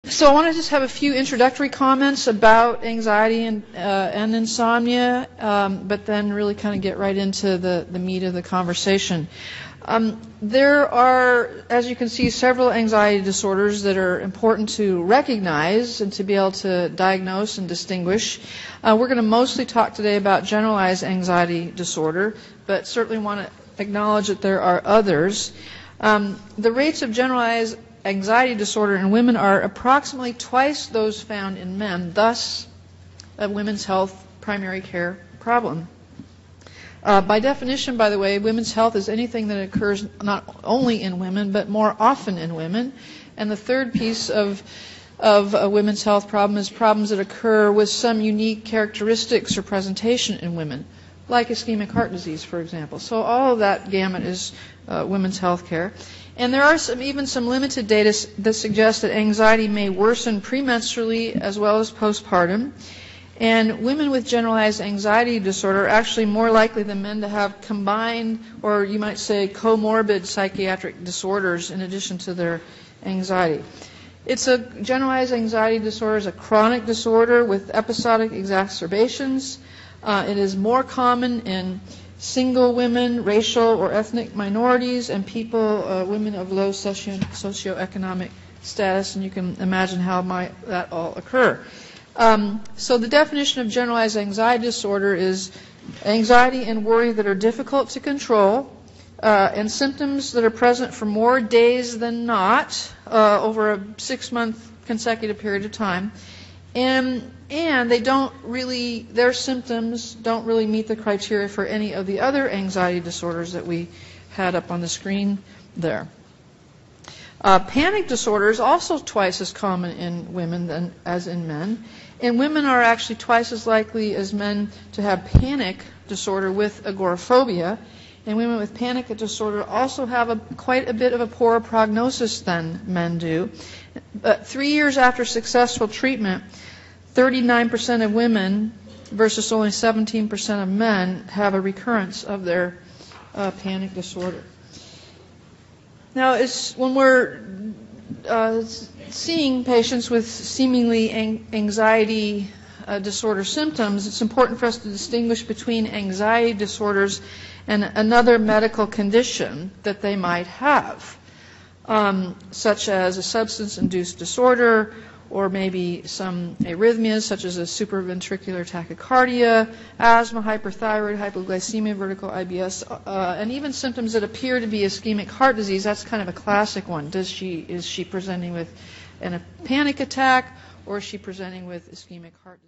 So I want to just have a few introductory comments about anxiety and insomnia, but then really kind of get right into the meat of the conversation. There are, as you can see, several anxiety disorders that are important to recognize and to be able to diagnose and distinguish. We're going to mostly talk today about generalized anxiety disorder, but certainly want to acknowledge that there are others. The rates of generalized anxiety disorder in women are approximately twice those found in men, thus a women's health primary care problem. By definition, by the way, women's health is anything that occurs not only in women, but more often in women. And the third piece of a women's health problem is problems that occur with some unique characteristics or presentation in women, like ischemic heart disease, for example. So all of that gamut is women's health care. And there are even some limited data that suggest that anxiety may worsen premenstrually as well as postpartum. And women with generalized anxiety disorder are actually more likely than men to have combined, or you might say comorbid psychiatric disorders in addition to their anxiety. Generalized anxiety disorder is a chronic disorder with episodic exacerbations. It is more common in single women, racial or ethnic minorities, and women of low socioeconomic status, and you can imagine how might that all occur. So the definition of generalized anxiety disorder is anxiety and worry that are difficult to control, and symptoms that are present for more days than not over a 6-month consecutive period of time, and their symptoms don't really meet the criteria for any of the other anxiety disorders that we had up on the screen there. Panic disorder is also twice as common in women as in men. And women are actually twice as likely as men to have panic disorder with agoraphobia. And women with panic disorder also have quite a bit of a poorer prognosis than men do. But 3 years after successful treatment, 39% of women versus only 17% of men have a recurrence of their panic disorder. Now, when we're seeing patients with seemingly anxiety disorder symptoms, it's important for us to distinguish between anxiety disorders and another medical condition that they might have, such as a substance-induced disorder, or maybe some arrhythmias such as a supraventricular tachycardia, asthma, hyperthyroid, hypoglycemia, vertical IBS, and even symptoms that appear to be ischemic heart disease. That's kind of a classic one. Is she presenting with a panic attack, or is she presenting with ischemic heart disease?